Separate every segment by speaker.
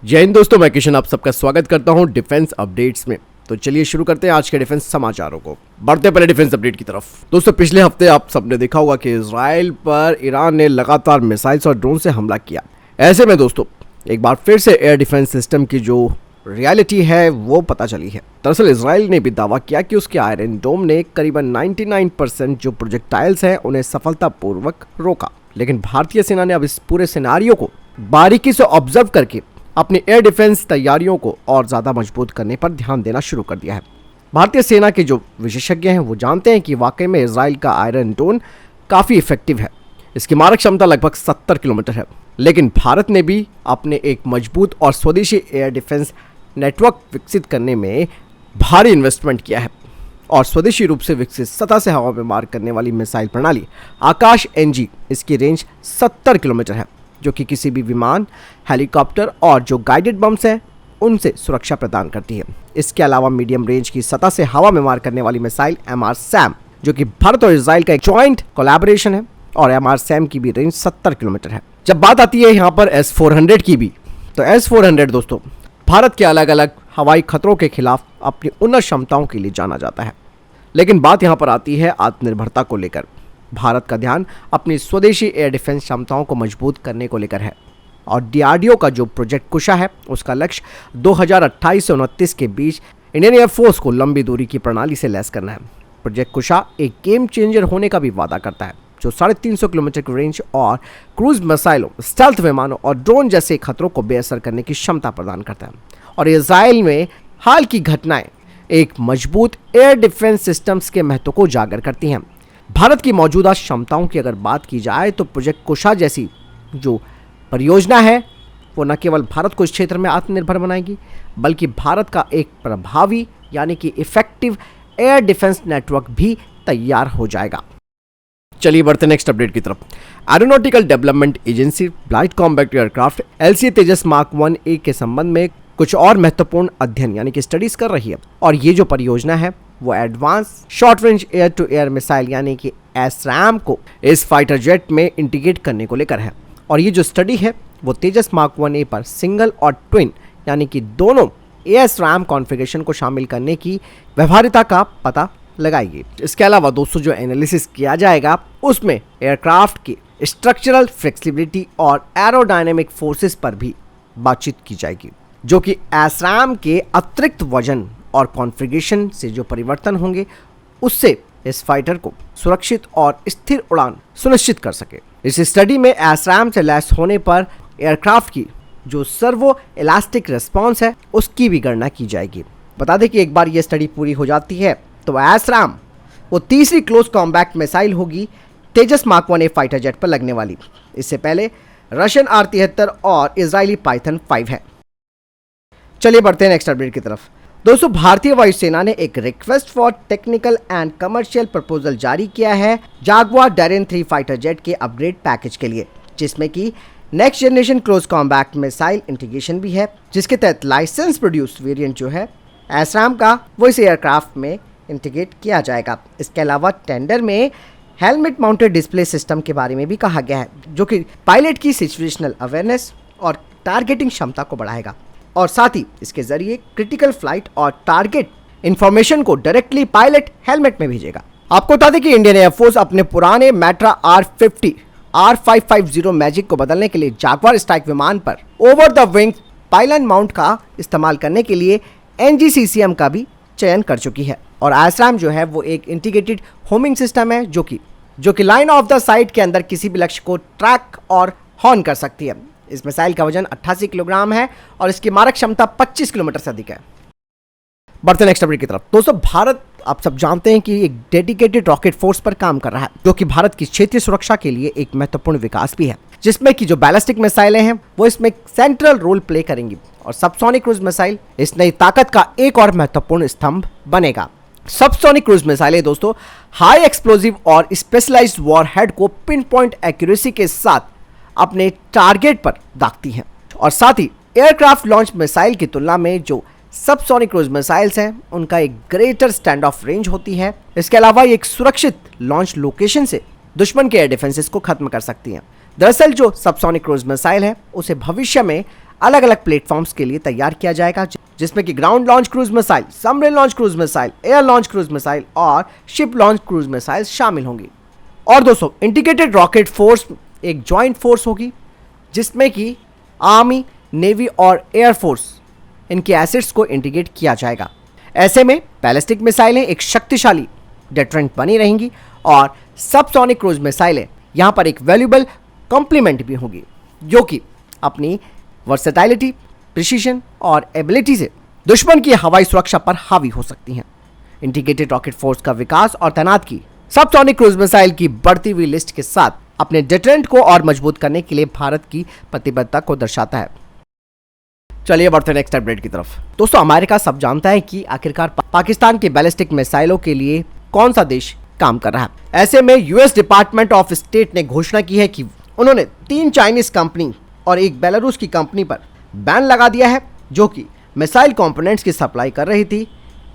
Speaker 1: जय हिंद दोस्तों, मैं किशन आप सबका स्वागत करता हूं डिफेंस अपडेट्स में। तो चलिए शुरू करते हैं आज के डिफेंस समाचारों को। बढ़ते हैं पहले डिफेंस अपडेट की तरफ। दोस्तों, पिछले हफ्ते आप सबने देखा होगा कि इजराइल पर ईरान ने लगातार मिसाइल्स और ड्रोन से हमला किया। ऐसे में दोस्तों एक बार फिर से एयर डिफेंस सिस्टम की जो रियलिटी है वो पता चली है। दरअसल इजराइल ने भी दावा किया कि उसके आयरन डोम ने करीबन 99% जो प्रोजेक्टाइल्स हैं उन्हें सफलतापूर्वक रोका। लेकिन भारतीय सेना ने अब इस पूरे सिनेरियो को बारीकी से ऑब्जर्व करके अपनी एयर डिफेंस तैयारियों को और ज़्यादा मजबूत करने पर ध्यान देना शुरू कर दिया है। भारतीय सेना के जो विशेषज्ञ हैं वो जानते हैं कि वाकई में इजराइल का आयरन डोम काफ़ी इफेक्टिव है। इसकी मारक क्षमता लगभग 70 किलोमीटर है। लेकिन भारत ने भी अपने एक मजबूत और स्वदेशी एयर डिफेंस नेटवर्क विकसित करने में भारी इन्वेस्टमेंट किया है और स्वदेशी रूप से विकसित सतह से हवा में मार करने वाली मिसाइल प्रणाली आकाश NG, इसकी रेंज 70 किलोमीटर है, जो कि किसी भी विमान, हेलीकॉप्टर और जो गाइडेड बम्स हैं उनसे सुरक्षा प्रदान करती है। इसके अलावा मीडियम रेंज की सतह से हवा में मार करने वाली मिसाइल MRSAM, जो कि भारत और इजराइल का एक जॉइंट कोलैबोरेशन है, और MRSAM की भी रेंज 70 किलोमीटर है। जब बात आती है यहाँ पर S-400 की भी, तो S-400 दोस्तों भारत के अलग अलग हवाई खतरों के खिलाफ अपनी उन्नत क्षमताओं के लिए जाना जाता है। लेकिन बात यहाँ पर आती है आत्मनिर्भरता को लेकर। भारत का ध्यान अपनी स्वदेशी एयर डिफेंस क्षमताओं को मजबूत करने को लेकर है और DRDO का जो प्रोजेक्ट कुशा है उसका लक्ष्य 2028 से 29 के बीच इंडियन एयरफोर्स को लंबी दूरी की प्रणाली से लैस करना है। प्रोजेक्ट कुशा एक गेम चेंजर होने का भी वादा करता है, जो 350 किलोमीटर की रेंज और क्रूज मिसाइलों, स्टेल्थ विमानों और ड्रोन जैसे खतरों को बेअसर करने की क्षमता प्रदान करता है। और इजराइल में हाल की घटनाएं एक मजबूत एयर डिफेंस सिस्टम्स के महत्व को उजागर करती हैं। भारत की मौजूदा क्षमताओं की अगर बात की जाए तो प्रोजेक्ट कुशा जैसी जो परियोजना है वो न केवल भारत को इस क्षेत्र में आत्मनिर्भर बनाएगी, बल्कि भारत का एक प्रभावी यानी कि इफेक्टिव एयर डिफेंस नेटवर्क भी तैयार हो जाएगा। चलिए बढ़ते नेक्स्ट अपडेट की तरफ। Aeronautical development agency light combat aircraft LCA तेजस मार्क 1A के संबंध में कुछ और महत्वपूर्ण अध्ययन यानी कि स्टडीज कर रही है। और ये जो परियोजना है वो advance short range air to air missile यानी कि SRAM को इस फाइटर जेट में इंटीग्रेट करने को लेकर है। और ये जो स्टडी है वो तेजस मार्क 1A पर सिंगल और ट्विन यानी कि दोनों ASRAM कॉन्फ़िगरेशन को शामिल करने की व्यवहार्यता का पता लगाएगी। इसके अलावा दोस्तों जो एनालिसिस किया जाएगा उसमें एयरक्राफ्ट की स्ट्रक्चरल फ्लेक्सिबिलिटी और एरोडायनेमिक फोर्सेस पर भी बातचीत की जाएगी, जो कि SRAM के अतिरिक्त वजन और कॉन्फ़िगरेशन से जो परिवर्तन होंगे उससे इस फाइटर को सुरक्षित और स्थिर उड़ान सुनिश्चित कर सके। इस स्टडी में SRAM से लैस होने पर एयरक्राफ्ट की जो सर्वो इलास्टिक रिस्पॉन्स है उसकी भी गणना की जाएगी। बता दें कि एक बार ये स्टडी पूरी हो जाती है तो SRAM वो तीसरी क्लोज कॉम्बैट मिसाइल होगी तेजस मार्क 1A फाइटर जेट पर लगने वाली। इससे पहले रशियन R-73 और इजरायली पाइथन 5 है। चलिए बढ़ते हैं नेक्स्ट अपडेट की तरफ। दोस्तों, भारतीय वायुसेना ने एक request for technical and commercial proposal जारी किया है जागवार डैरेन 3 फाइटर जेट के अपग्रेड पैकेज के लिए, जिसमें कि next generation close combat missile integration भी है, जिसके तहत लाइसेंस प्रोड्यूस वेरिएंट जो है SRAM का वो इस एयरक्राफ्ट में इंटीग्रेट किया जाएगा। इसके अलावा टेंडर में हेलमेट माउंटेड डिस्प्ले सिस्टम के बारे में भी कहा गया है, जो कि पायलट की सिचुएशनल अवेयरनेस और टारगेटिंग क्षमता को बढ़ाएगा और साथ ही इसके जरिए क्रिटिकल फ्लाइट और टारगेट इंफॉर्मेशन को डायरेक्टली पायलट हेलमेट में भेजेगा। आपको बता दें कि इंडियन एयरफोर्स अपने पुराने मैट्रा R-50 R-550 मैजिक को बदलने के लिए जागवार स्ट्राइक विमान पर over the wing pylon mount का इस्तेमाल करने के लिए NGCCM का भी चयन कर चुकी है। और SRAM जो है वो एक इंटीग्रेटेड होमिंग सिस्टम है जो कि लाइन ऑफ द साइट के अंदर किसी भी लक्ष्य को ट्रैक और हॉर्न कर सकती है। इस मिसाइल का वजन 88 किलोग्राम है और इसकी मारक क्षमता 25 किलोमीटर से अधिक है। बढ़ते नेक्स्ट अपडेट की तरफ। दोस्तों, भारत आप सब जानते हैं कि एक डेडिकेटेड रॉकेट फोर्स पर काम कर रहा है, जो कि भारत की क्षेत्रीय सुरक्षा के लिए एक महत्वपूर्ण विकास भी है, जिसमें कि जो बैलिस्टिक मिसाइलें हैं वो इसमें सेंट्रल रोल प्ले करेंगी और सबसोनिक क्रूज मिसाइल इस नई ताकत का एक और महत्वपूर्ण स्तंभ बनेगा। सबसोनिक क्रूज मिसाइलें दोस्तों हाई एक्सप्लोजिव और स्पेशलाइज्ड वॉरहेड को पिन पॉइंट एक्यूरेसी के साथ अपने टारगेट पर दागती हैं और साथ ही एयरक्राफ्ट लॉन्च मिसाइल की तुलना में जो सबसोनिक क्रूज मिसाइल्स हैं उनका एक ग्रेटर स्टैंड ऑफ रेंज होती है। इसके अलावा ये एक सुरक्षित लॉन्च लोकेशन से दुश्मन के एयर डिफेंसेस को खत्म कर सकती हैं। दरअसल जो सबसोनिक क्रूज मिसाइल है उसे भविष्य में अलग अलग प्लेटफॉर्म्स के लिए तैयार किया जाएगा, जिसमें कि ground launch cruise missile, submarine launch cruise missile, air launch cruise missile और शिप लॉन्च क्रूज मिसाइल शामिल होंगी। और दोस्तों, इंटीग्रेटेड रॉकेट फोर्स एक जॉइंट फोर्स होगी, जिसमें कि आर्मी, नेवी और एयर फोर्स इनके एसेट्स को इंटीग्रेट किया जाएगा। ऐसे में बैलिस्टिक मिसाइलें एक शक्तिशाली डेटरेंट बनी रहेंगी और सबसोनिक क्रूज मिसाइलें यहां पर एक वैल्यूएबल कॉम्प्लीमेंट भी होगी, जो कि अपनी वर्सेटाइलिटी, प्रिसीजन और एबिलिटी से दुश्मन की हवाई सुरक्षा पर हावी हो सकती हैं। इंटीग्रेटेड रॉकेट फोर्स का विकास और तैनात की सबसोनिक क्रूज मिसाइल की बढ़ती हुई लिस्ट के साथ अपने डेटरेंट को और मजबूत करने के लिए भारत की प्रतिबद्धता को दर्शाता है। चलिए बढ़ते हैं नेक्स्ट अपडेट की तरफ। दोस्तों, अमेरिका सब जानता है कि आखिरकार पाकिस्तान के बैलिस्टिक मिसाइलों के लिए कौन सा देश काम कर रहा है। ऐसे में यूएस डिपार्टमेंट ऑफ स्टेट ने घोषणा की है कि उन्होंने 3 चाइनीज कंपनी और एक बेलारूस की कंपनी पर बैन लगा दिया है, जो कि मिसाइल कंपोनेंट्स की सप्लाई कर रही थी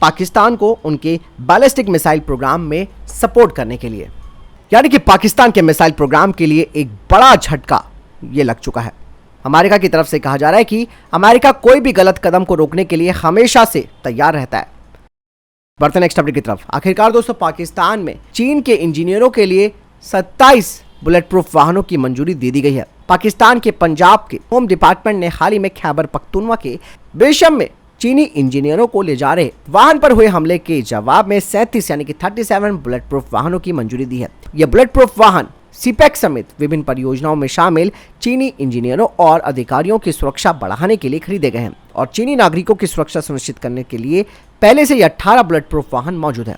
Speaker 1: पाकिस्तान को उनके बैलिस्टिक मिसाइल प्रोग्राम में सपोर्ट करने के लिए। यानी कि पाकिस्तान के मिसाइल प्रोग्राम के लिए एक बड़ा झटका ये लग चुका है। अमेरिका की तरफ से कहा जा रहा है कि अमेरिका कोई भी गलत कदम को रोकने के लिए हमेशा से तैयार रहता है। बढ़ते नेक्स्ट अपडेट की तरफ। आखिरकार दोस्तों, पाकिस्तान में चीन के इंजीनियरों के लिए 27 बुलेट प्रूफ वाहनों की मंजूरी दे दी गई है। पाकिस्तान के पंजाब के होम डिपार्टमेंट ने हाल ही में खैबर पख्तूनवा के बेशम में चीनी इंजीनियरों को ले जा रहे वाहन पर हुए हमले के जवाब में 37 यानी कि 37 बुलेट प्रूफ वाहनों की मंजूरी दी है। यह बुलेट प्रूफ वाहन सीपैक समेत विभिन्न परियोजनाओं में शामिल चीनी इंजीनियरों और अधिकारियों की सुरक्षा बढ़ाने के लिए खरीदे गए हैं और चीनी नागरिकों की सुरक्षा सुनिश्चित करने के लिए पहले से ही 18 बुलेट प्रूफ वाहन मौजूद है।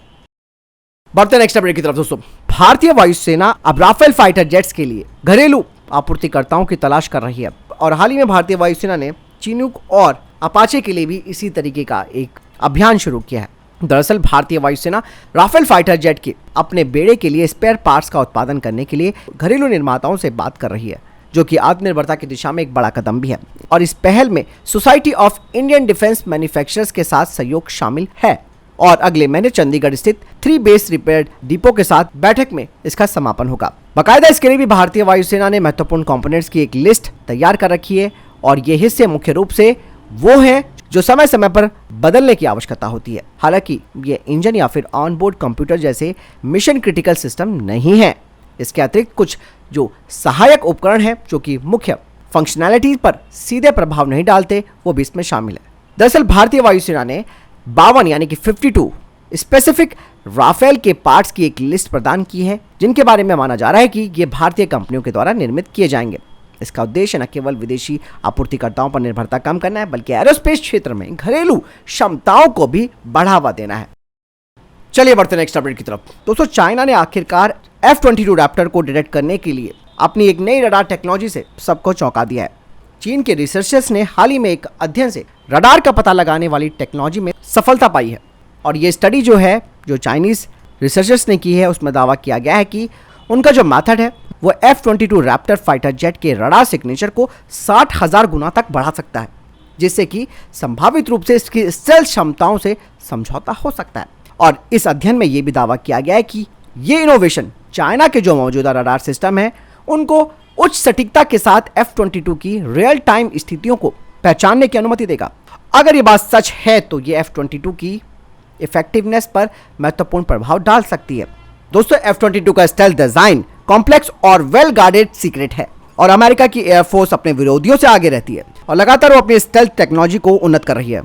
Speaker 1: बढ़ते नेक्स्ट अपडेट की तरफ। दोस्तों, भारतीय वायुसेना अब राफेल फाइटर जेट्स के लिए घरेलू आपूर्तिकर्ताओं की तलाश कर रही है और हाल ही में भारतीय वायुसेना ने चिनूक और अपाचे के लिए भी इसी तरीके का एक अभियान शुरू किया है। दरअसल भारतीय वायुसेना राफेल फाइटर जेट के अपने बेड़े के लिए स्पेयर पार्ट्स का उत्पादन करने के लिए घरेलू निर्माताओं से बात कर रही है, जो कि आत्मनिर्भरता की दिशा में एक बड़ा कदम भी है। और इस पहल में society of Indian defence manufacturers के साथ सहयोग शामिल है और अगले महीने चंडीगढ़ स्थित 3 बेस रिपेयर डिपो के साथ बैठक में इसका समापन होगा। बाकायदा इसके लिए भी भारतीय वायुसेना ने महत्वपूर्ण कंपोनेंट्स की एक लिस्ट तैयार कर रखी है और ये हिस्से मुख्य रूप से वो है जो समय समय पर बदलने की आवश्यकता होती है। हालांकि ये इंजन या फिर ऑनबोर्ड कंप्यूटर जैसे मिशन क्रिटिकल सिस्टम नहीं है। इसके अतिरिक्त कुछ जो सहायक उपकरण हैं जो कि मुख्य फंक्शनैलिटी पर सीधे प्रभाव नहीं डालते, वो भी इसमें शामिल है। दरअसल भारतीय वायुसेना ने 52 यानी कि 52 स्पेसिफिक राफेल के पार्ट्स की एक लिस्ट प्रदान की है, जिनके बारे में माना जा रहा है कि ये भारतीय कंपनियों के द्वारा निर्मित किए जाएंगे। इसका उद्देश्य न केवल विदेशी आपूर्तिकर्ताओं पर निर्भरता कम करना है, बल्कि एरोस्पेस क्षेत्र में घरेलू क्षमताओं को भी बढ़ावा देना है। चलिए बढ़ते नेक्स्ट अपडेट की तरफ। दोस्तों, चाइना ने आखिरकार F-22 रैप्टर को डिटेक्ट करने के लिए अपनी एक नई रडार टेक्नोलॉजी से सबको चौंका दिया है। चीन के रिसर्चर्स ने हाल ही में एक अध्ययन से रडार का पता लगाने वाली टेक्नोलॉजी में सफलता पाई है और ये स्टडी जो चाइनीज रिसर्चर्स ने की है, उसमें दावा किया गया है कि उनका जो मेथड है वो F-22 रैप्टर फाइटर जेट के रडार सिग्नेचर को 60,000 गुना तक बढ़ा सकता है, जिससे कि संभावित रूप से इसकी स्टेल्थ क्षमताओं से समझौता हो सकता है। और इस अध्ययन में ये भी दावा किया गया है कि ये इनोवेशन चाइना के जो मौजूदा रडार सिस्टम है उनको उच्च सटीकता के साथ F-22 की रियल टाइम स्थितियों को पहचानने की अनुमति देगा। अगर ये बात सच है तो ये F-22 की इफेक्टिवनेस पर महत्वपूर्ण प्रभाव डाल सकती है। दोस्तों, F-22 का स्टेल्थ डिजाइन कॉम्प्लेक्स और वेल गार्डेड सीक्रेट है और अमेरिका की एयरफोर्स अपने विरोधियों से आगे रहती है और लगातार वो अपनी स्टेल्थ टेक्नोलॉजी को उन्नत कर रही है।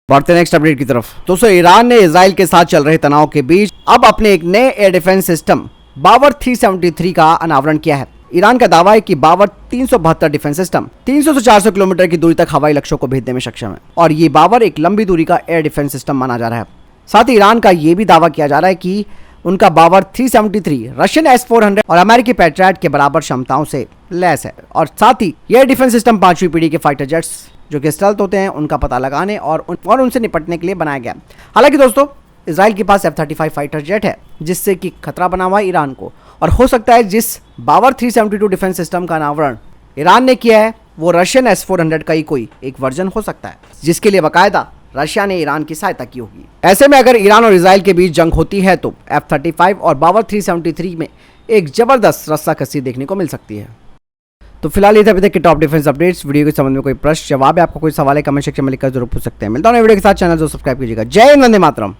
Speaker 1: बढ़ते नेक्स्ट अपडेट की तरफ। दोस्तों, ईरान ने इजराइल के साथ चल रहे तनाव के बीच अब अपने एक नए एयर डिफेंस सिस्टम बावर 373 का अनावरण किया है। ईरान का दावा है कि बावर 372 डिफेंस सिस्टम 300 से 400 किलोमीटर की दूरी तक हवाई लक्ष्यों को भेजने में सक्षम है और ये बावर एक लंबी दूरी का एयर डिफेंस सिस्टम माना जा रहा है। साथ ही ईरान का ये भी दावा किया जा रहा है कि उनका बावर 373 रशियन S-400 और अमेरिकी पैट्रियट के बराबर क्षमताओं से लैस है और साथ ही यह डिफेंस सिस्टम 5वीं पीढ़ी के फाइटर जेट्स जो कि स्टेल्थ होते हैं उनका पता लगाने और उनसे निपटने के लिए बनाया गया। हालांकि दोस्तों, इजराइल के पास F-35 फाइटर जेट है जिससे कि खतरा बना हुआ है ईरान को और हो सकता है जिस बावर 372 डिफेंस सिस्टम का अनावरण ईरान ने किया है वो रशियन S-400 का ही कोई एक वर्जन हो सकता है, जिसके लिए बाकायदा रशिया ने ईरान की सहायता की होगी। ऐसे में अगर ईरान और इजराइल के बीच जंग होती है तो F-35 और बावर 373 में एक जबरदस्त रस्साकसी देखने को मिल सकती है। तो फिलहाल ये थे अभी तक के टॉप डिफेंस अपडेट्स। वीडियो के संबंध में कोई प्रश्न जवाब है, आपको कोई सवाल है, कमेंट सेक्शन में लिखकर जरूर पूछ सकते हैं। मिलता हूँ वीडियो के साथ, चैनल जो सब्सक्राइब कीजिएगा। जय हिंद, वंदे मातरम।